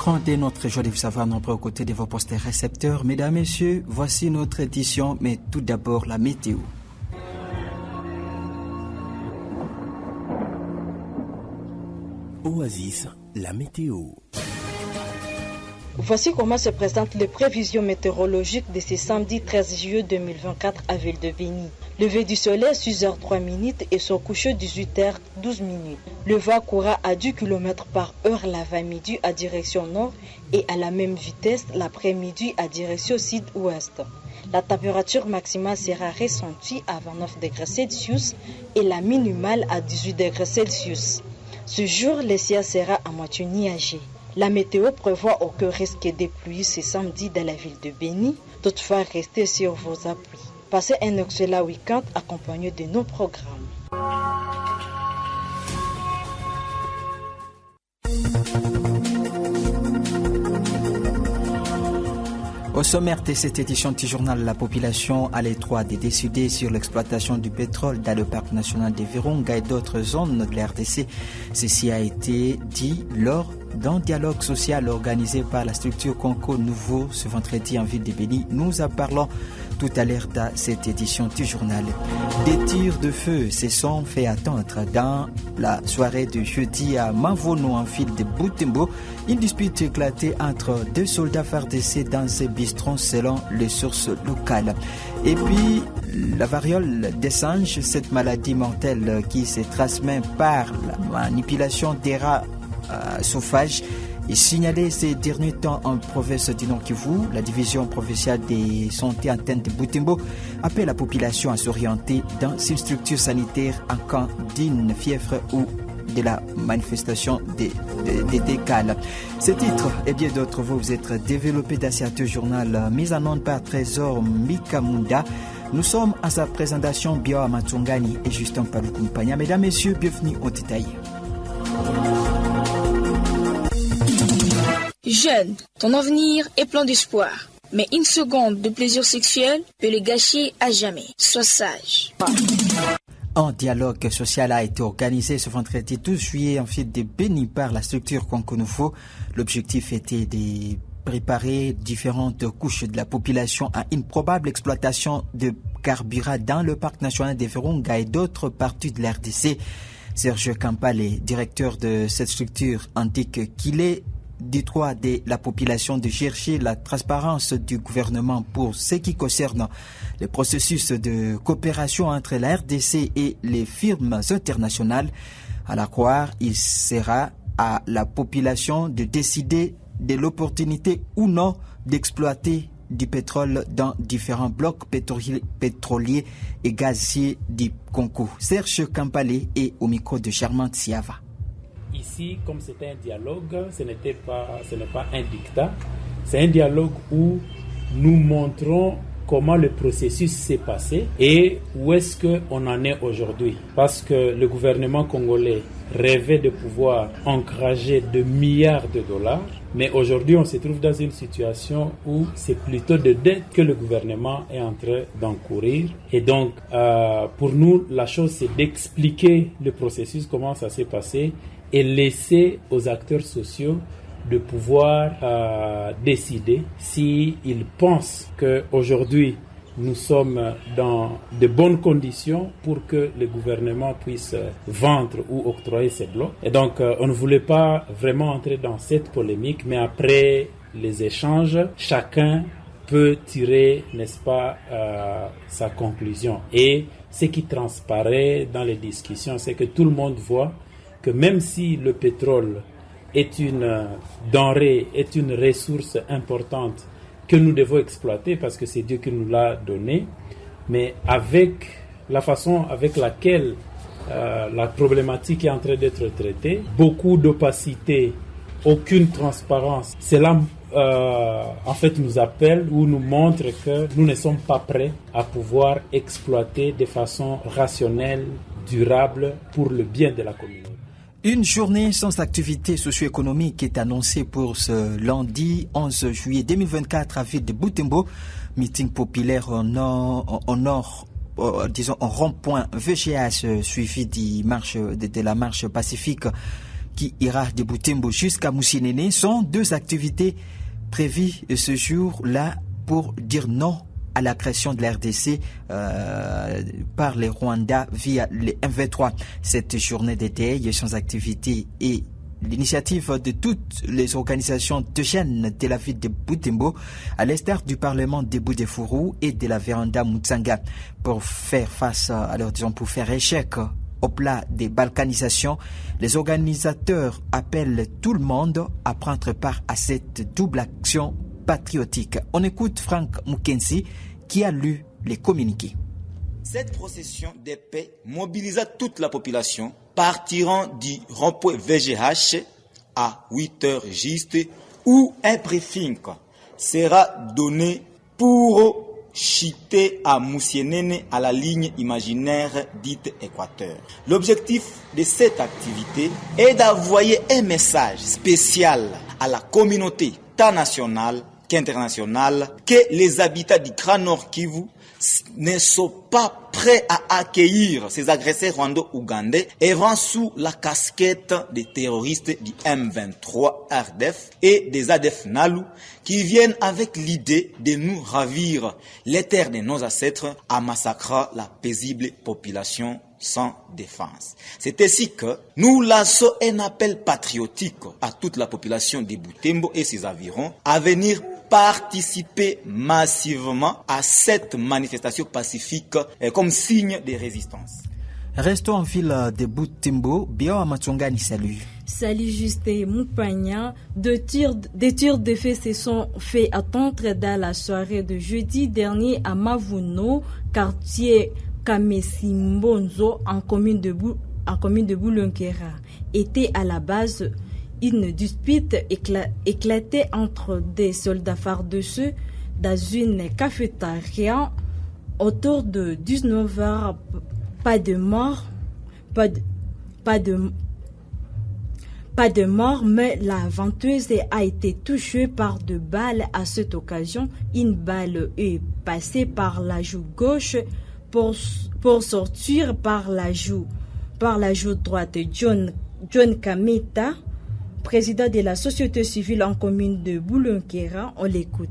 Rendez notre joie de vous savoir nombreux aux côtés de vos postes récepteurs. Mesdames, Messieurs, voici notre édition, mais tout d'abord la météo. Oasis, la météo. Voici comment se présentent les prévisions météorologiques de ce samedi 13 juillet 2024 à Ville de Béni. Lever du soleil 6h03 et son coucher 18h12. Le vent courra à 10 km par heure l'avant-midi à direction nord et à la même vitesse l'après-midi à direction sud-ouest. La température maximale sera ressentie à 29 degrés Celsius et la minimale à 18 degrés Celsius. Ce jour, le ciel sera à moitié nuagé. La météo prévoit aucun risque de pluie ce samedi dans la ville de Béni. Toutefois, restez sur vos appuis. Passez un excellent week-end accompagné de nos programmes. Au sommaire de cette édition du journal, la population a les droits de décider sur l'exploitation du pétrole dans le parc national de Virunga et d'autres zones de la RDC. Ceci a été dit lors d'un dialogue social organisé par la structure Conco Nouveau ce vendredi en ville de Béni. Nous en parlons tout à l'heure dans cette édition du journal. Des tirs de feu se sont fait attendre dans la soirée de jeudi à Mavono en ville de Butembo. Une dispute éclatée entre deux soldats FARDC dans ces bistrons selon les sources locales. Et puis, la variole des singes, cette maladie mortelle qui se transmet par la manipulation des rats sauvages, est signalée ces derniers temps en province du Nord Kivu. La division provinciale des santé antenne de Butembo appelle la population à s'orienter dans une structure sanitaire en cas d'une fièvre ou de la manifestation des décales. Ce titre et bien d'autres vont vous être développés dans ce journal mis en onde par Trésor Mikamunda. Nous sommes à sa présentation Bio Matungani et Justin Palukumpania. Mesdames, Messieurs, bienvenue au détail. Jeune, ton avenir est plein d'espoir. Mais une seconde de plaisir sexuel peut le gâcher à jamais. Sois sage. Un dialogue social a été organisé ce vendredi 12 juillet en ville de Béni par la structure Conco Nouveau. L'objectif était de préparer différentes couches de la population à une probable exploitation de carburant dans le parc national de Virunga et d'autres parties de l'RDC. Serge Kampale, directeur de cette structure, indique qu'il est du droit de la population de chercher la transparence du gouvernement pour ce qui concerne le processus de coopération entre la RDC et les firmes internationales. À la croire, il sera à la population de décider de l'opportunité ou non d'exploiter du pétrole dans différents blocs pétroliers et gaziers du Congo. Serge Kampale est au micro de Charmante Siava. Ici, comme c'est un dialogue, ce n'est pas un dictat. C'est un dialogue où nous montrons comment le processus s'est passé et où est-ce qu'on en est aujourd'hui. Parce que le gouvernement congolais rêvait de pouvoir encourager de milliards de dollars, mais aujourd'hui on se trouve dans une situation où c'est plutôt de dettes que le gouvernement est en train d'encourir. Et donc, pour nous, la chose c'est d'expliquer le processus, comment ça s'est passé, et laisser aux acteurs sociaux de pouvoir décider s'ils pensent qu'aujourd'hui nous sommes dans de bonnes conditions pour que le gouvernement puisse vendre ou octroyer ces blocs. Et donc on ne voulait pas vraiment entrer dans cette polémique, mais après les échanges, chacun peut tirer, n'est-ce pas, sa conclusion. Et ce qui transparaît dans les discussions, c'est que tout le monde voit que même si le pétrole est une denrée, est une ressource importante que nous devons exploiter parce que c'est Dieu qui nous l'a donné, mais avec la façon avec laquelle la problématique est en train d'être traitée, beaucoup d'opacité, aucune transparence, cela en fait nous appelle ou nous montre que nous ne sommes pas prêts à pouvoir exploiter de façon rationnelle, durable pour le bien de la communauté. Une journée sans activité socio-économique est annoncée pour ce lundi 11 juillet 2024 à ville de Butembo. Meeting populaire en rond-point VGH suivi de la marche pacifique qui ira de Butembo jusqu'à Moussinene sont 2 activités prévues ce jour-là pour dire non à la création de la RDC par les Rwandais via les M23. Cette journée de deuil sans activité et l'initiative de toutes les organisations de jeunes de la ville de Butembo, à l'instar du Parlement de Boudéfourou et de la Véranda Mutsanga, pour faire face, pour faire échec au plat des balkanisations. Les organisateurs appellent tout le monde à prendre part à cette double action patriotique. On écoute Frank Mukensi qui a lu les communiqués. Cette procession de paix mobilisa toute la population partiront du rond-point VGH à 8h juste où un briefing sera donné pour chuter à Moussinene à la ligne imaginaire dite Équateur. L'objectif de cette activité est d'envoyer un message spécial à la communauté tant nationale qu'internationale que les habitants du Grand Nord Kivu ne sont pas prêts à accueillir ces agresseurs rwando-ougandais œuvrant sous la casquette des terroristes du M23 RDF et des ADF Nalu qui viennent avec l'idée de nous ravir les terres de nos ancêtres en massacrant la paisible population sans défense. C'est ainsi que nous lançons un appel patriotique à toute la population de Butembo et ses environs à venir participer massivement à cette manifestation pacifique comme signe de résistance. Restons en ville de Butembo. Bio Amatsongani, salut. Salut Justin Moupagna. Des tirs de feu se sont fait attendre dans la soirée de jeudi dernier à Mavuno, quartier Kamesimbonzo, en commune de Boulonkera. Était à la base une dispute éclatée entre des soldats fardeuseux dans une cafétéria autour de 19h. Pas de mort, mais la venteuse a été touchée par 2 balles à cette occasion. Une balle est passée par la joue gauche pour sortir par la joue droite. John Kameta, président de la société civile en commune de Boulonkera, on l'écoute.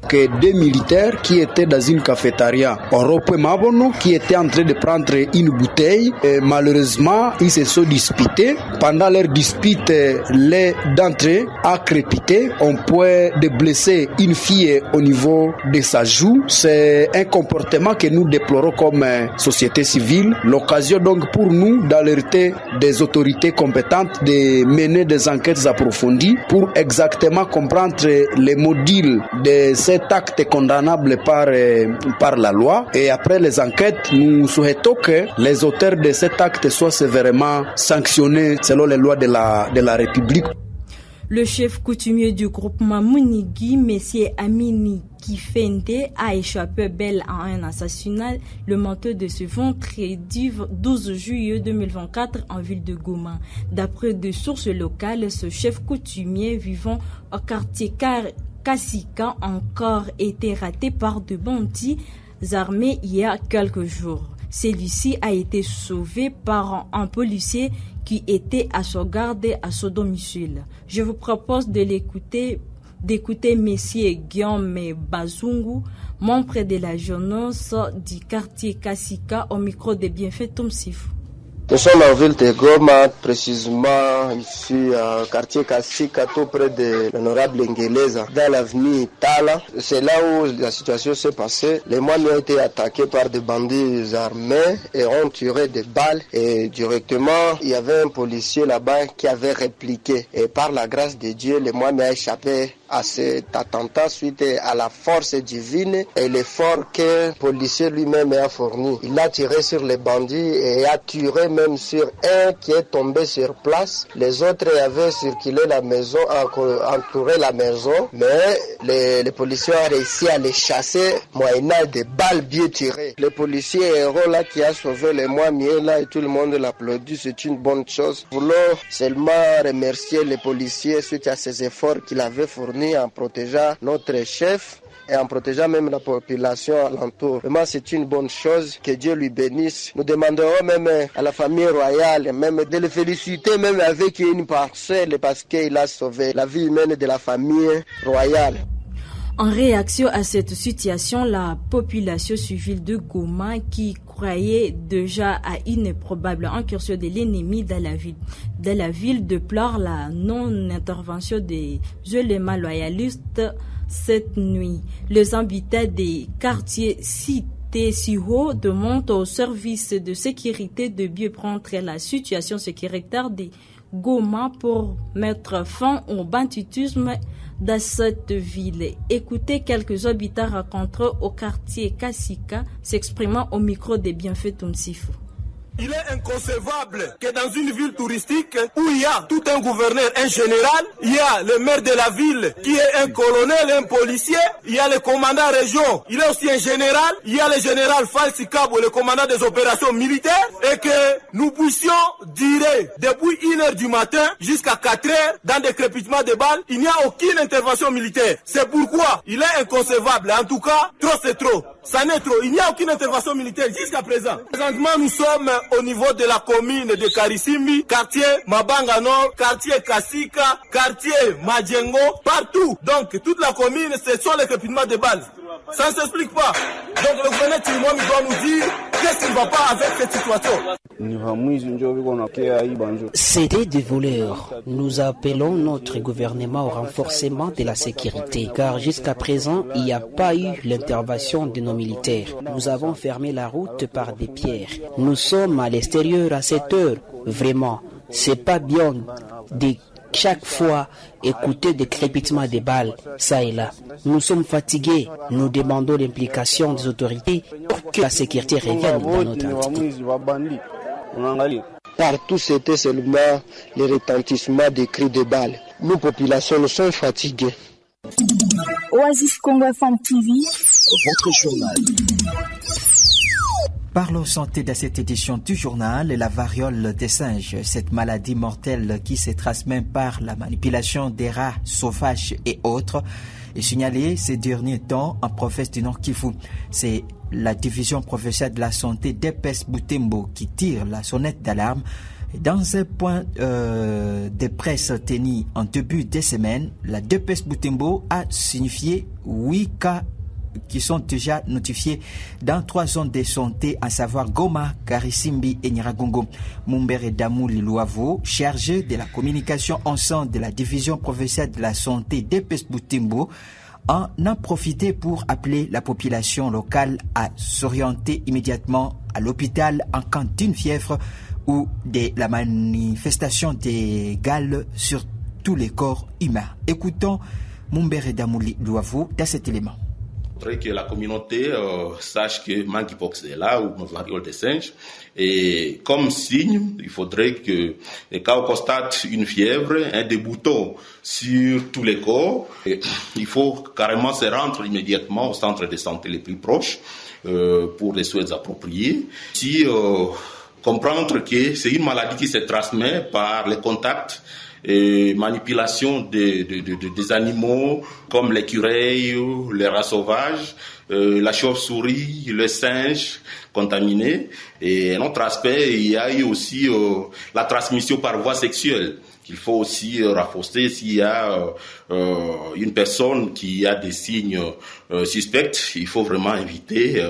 Que 2 militaires qui étaient dans une cafétéria au rond-point Mabono, qui étaient en train de prendre une bouteille, et malheureusement ils se sont disputés. Pendant leur dispute, l'un d'entre eux a crépité au point de blesser une fille au niveau de sa joue. C'est un comportement que nous déplorons comme société civile. L'occasion donc pour nous d'alerter des autorités compétentes, de mener des enquêtes approfondies pour exactement comprendre les modules de cet acte condamnable par la loi. Et après les enquêtes, nous souhaitons que les auteurs de cet acte soient sévèrement sanctionnés selon les lois de la République. Le chef coutumier du groupement Mounigi, M. Amini Kifende, a échappé belle à un assassinat le matin de ce vendredi 12 juillet 2024 en ville de Goma. D'après des sources locales, ce chef coutumier vivant au quartier Kassika a encore été raté par 2 bandits armés il y a quelques jours. Celui-ci a été sauvé par un policier qui était à son garde à son domicile. Je vous propose d'écouter Monsieur Guillaume Bazungu, membre de la jeunesse du quartier Kassika, au micro de Bienfait Tom Sifou. Nous sommes en ville de Goma, précisément ici au quartier Kassika, tout près de l'honorable Ngeleza, dans l'avenue Tala. C'est là où la situation s'est passée. Les moines ont été attaqués par des bandits armés et ont tiré des balles. Et directement, il y avait un policier là-bas qui avait répliqué. Et par la grâce de Dieu, les moines ont échappé à cet attentat suite à la force divine et l'effort que le policier lui-même a fourni. Il a tiré sur les bandits et a tiré même sur un qui est tombé sur place. Les autres avaient circulé la maison, entouré la maison, mais les policiers ont réussi à les chasser moyennant des balles bien tirées. Le policier héros là qui a sauvé les moines là et tout le monde l'applaudit, c'est une bonne chose. Nous voulons seulement remercier les policiers suite à ces efforts qu'il avait fournis en protégeant notre chef et en protégeant même la population alentour. Vraiment, c'est une bonne chose. Que Dieu lui bénisse. Nous demanderons même à la famille royale, même de le féliciter, même avec une parcelle, parce qu'il a sauvé la vie humaine de la famille royale. En réaction à cette situation, la population civile de Goma, qui croyait déjà à une probable incursion de l'ennemi dans la ville, déplore la non-intervention des éléments loyalistes cette nuit. Les habitants des quartiers cités si haut demandent aux services de sécurité de bien prendre la situation sécuritaire de Goma pour mettre fin au banditisme dans cette ville. Écoutez quelques habitants rencontrés au quartier Kassika s'exprimant au micro des Bienfaits Tumsifou. Il est inconcevable que dans une ville touristique où il y a tout un gouverneur, un général, il y a le maire de la ville qui est un colonel, un policier, il y a le commandant région, il est aussi un général, il y a le général Falsi Kabo, le commandant des opérations militaires, et que nous puissions durer depuis 1h du matin jusqu'à 4h dans des crépitements de balles, il n'y a aucune intervention militaire. C'est pourquoi il est inconcevable. En tout cas, trop c'est trop. Ça n'est trop. Il n'y a aucune intervention militaire jusqu'à présent. Présentement, nous sommes au niveau de la commune de Karisimbi, quartier Mabanga Nord, quartier Kassika, quartier Madjengo, partout. Donc, toute la commune, ce sont les crépitements de balles. Ça ne s'explique pas. Donc, le gouverneur Timon doit nous dire qu'est-ce qui ne va pas avec cette situation. C'était des voleurs. Nous appelons notre gouvernement au renforcement de la sécurité, car jusqu'à présent, il n'y a pas eu l'intervention de nos militaires. Nous avons fermé la route par des pierres. Nous sommes à l'extérieur à cette heure. Vraiment, c'est pas bien de chaque fois écouter des crépitements de balles, ça et là. Nous sommes fatigués. Nous demandons l'implication des autorités pour que la sécurité revienne dans notre entité. Partout, c'était seulement le retentissement des cris de balles. Nous, populations, nous sommes fatigués. Oasis Congo FM TV, votre journal. Parlons santé dans cette édition du journal, la variole des singes, cette maladie mortelle qui se transmet par la manipulation des rats sauvages et autres, est signalée ces derniers temps en province du Nord Kivu. C'est la division provinciale de la santé d'Epes Butembo qui tire la sonnette d'alarme. Dans un point de presse tenu en début de semaine, la DPS Butembo a signifié 8 cas qui sont déjà notifiés dans 3 zones de santé, à savoir Goma, Karisimbi et Nyiragongo. Mumbere Damouli Luavo, chargé de la communication ensemble de la division provinciale de la santé d'Epes Butembo, en a profité pour appeler la population locale à s'orienter immédiatement à l'hôpital en cas d'une fièvre ou de la manifestation des gales sur tous les corps humains. Écoutons Mumbere Damouli Luavo dans cet élément. Il faudrait que la communauté sache que monkeypox est là, ou variole des singes. Et comme signe, il faudrait que, quand on constate une fièvre, des boutons sur tous les corps, il faut carrément se rendre immédiatement au centre de santé les plus proches pour les soins appropriés. Si comprendre que c'est une maladie qui se transmet par les contacts et manipulation des animaux comme l'écureuil, les rats sauvages, la chauve-souris, le singe contaminé. Et un autre aspect, il y a eu aussi la transmission par voie sexuelle qu'il faut aussi renforcer. S'il y a une personne qui a des signes suspects, il faut vraiment éviter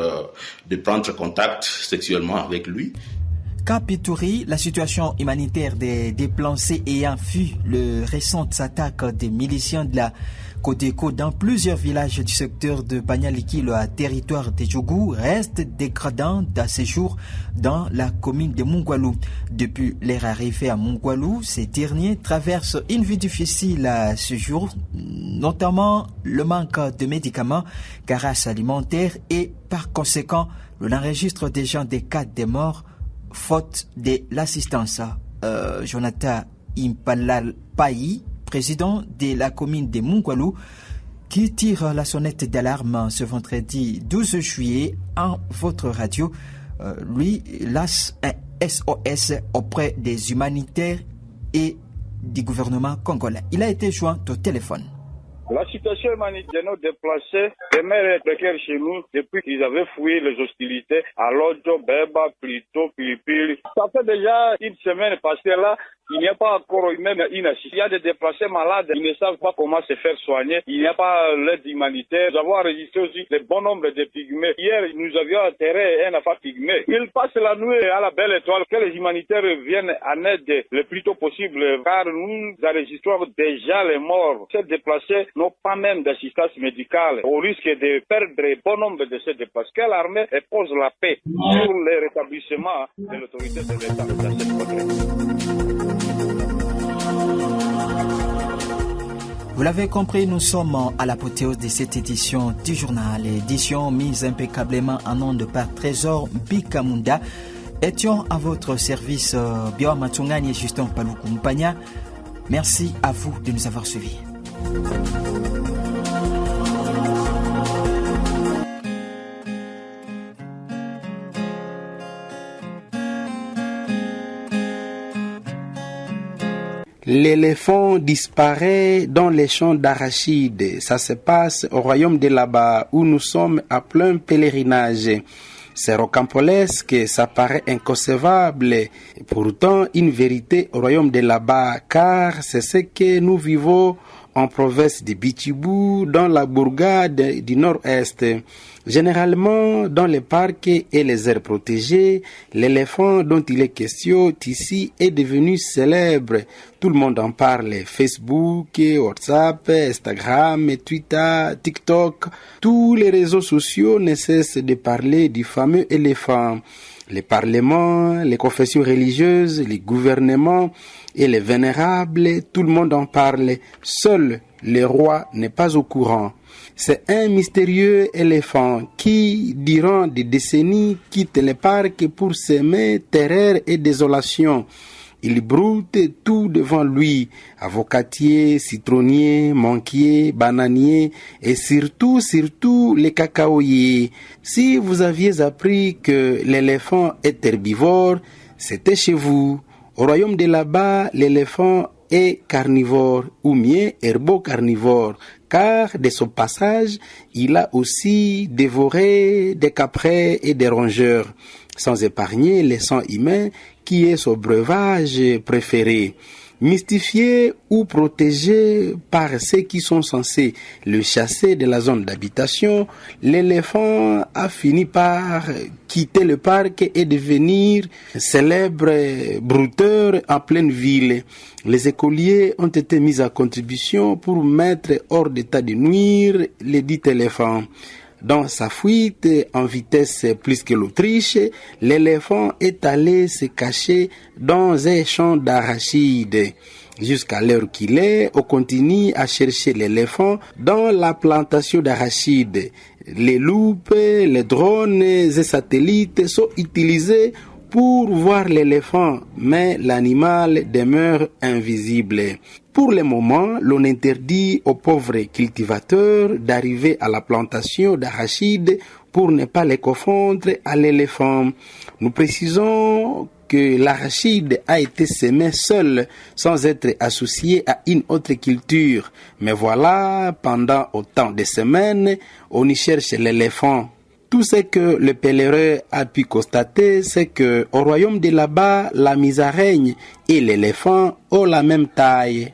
de prendre contact sexuellement avec lui. Kapituri, la situation humanitaire des déplacés ayant fui le récentes attaques des miliciens de la Codeco dans plusieurs villages du secteur de Banyaliki, le territoire de Djougou, reste dégradant dans ces jours dans la commune de Mungwalu. Depuis leur arrivée à Mungwalu, ces derniers traversent une vie difficile à ce jour, notamment le manque de médicaments, carences alimentaires et par conséquent l'enregistre des gens des cas de morts faute de l'assistance. Jonathan Impalal Payi, président de la commune de Mungwalu, qui tire la sonnette d'alarme ce vendredi 12 juillet en votre radio, lui lance un SOS auprès des humanitaires et du gouvernement congolais. Il a été joint au téléphone. La situation humanitaire de nos déplacés demeure précaire chez nous depuis qu'ils avaient fui les hostilités à Lodjo, Beba, Plito, Pilipili. Ça fait déjà une semaine passée là. Il n'y a pas encore même une assistance. Il y a des déplacés malades, ils ne savent pas comment se faire soigner. Il n'y a pas l'aide humanitaire. Nous avons enregistré aussi le bon nombre de pygmées. Hier, nous avions enterré un enfant pygmée. Ils passent la nuit à la belle étoile. Que les humanitaires viennent en aide le plus tôt possible, car nous enregistrons déjà les morts. Ces déplacés n'ont pas même d'assistance médicale, au risque de perdre un bon nombre de ces déplacés. Que l'armée impose la paix pour le rétablissement de l'autorité de l'État dans cette contrée. Vous l'avez compris, nous sommes à l'apothéose de cette édition du journal. Édition mise impeccablement en onde par Trésor Bikamunda. Étions à votre service Bioa Matungani et Justin Paloukou-Mpanya. Merci à vous de nous avoir suivis. L'éléphant disparaît dans les champs d'arachides. Ça se passe au royaume de là-bas où nous sommes à plein pèlerinage. C'est rocambolesque, ça paraît inconcevable. Pourtant, une vérité au royaume de là-bas, car c'est ce que nous vivons en province de Bichibou, dans la bourgade du nord-est. Généralement, dans les parcs et les aires protégées, l'éléphant dont il est question ici est devenu célèbre. Tout le monde en parle. Facebook, WhatsApp, Instagram, Twitter, TikTok. Tous les réseaux sociaux ne cessent de parler du fameux éléphant. Les parlements, les confessions religieuses, les gouvernements et les vénérables, tout le monde en parle. Seul le roi n'est pas au courant. C'est un mystérieux éléphant qui, durant des décennies, quitte les parcs pour semer terreur et désolation. Il broute tout devant lui, avocatiers, citronniers, manguiers, bananiers et surtout les cacaoyers. Si vous aviez appris que l'éléphant est herbivore, c'était chez vous. Au royaume de là-bas, l'éléphant est carnivore ou bien herbo-carnivore, car de son passage, il a aussi dévoré des caprins et des rongeurs, sans épargner les sangs humains qui est son breuvage préféré. Mystifié ou protégé par ceux qui sont censés le chasser de la zone d'habitation, l'éléphant a fini par quitter le parc et devenir célèbre brouteur en pleine ville. Les écoliers ont été mis à contribution pour mettre hors d'état de nuire les dits éléphants. Dans sa fuite en vitesse plus que l'Autriche, l'éléphant est allé se cacher dans un champ d'arachides. Jusqu'à l'heure qu'il est, on continue à chercher l'éléphant dans la plantation d'arachides. Les loupes, les drones et satellites sont utilisés pour voir l'éléphant, mais l'animal demeure invisible. Pour le moment, l'on interdit aux pauvres cultivateurs d'arriver à la plantation d'arachides pour ne pas les confondre à l'éléphant. Nous précisons que l'arachide a été semé seul, sans être associé à une autre culture. Mais voilà, pendant autant de semaines, on y cherche l'éléphant. Tout ce que le pèlerin a pu constater, c'est que au royaume de là-bas, la musaraigne et l'éléphant ont la même taille.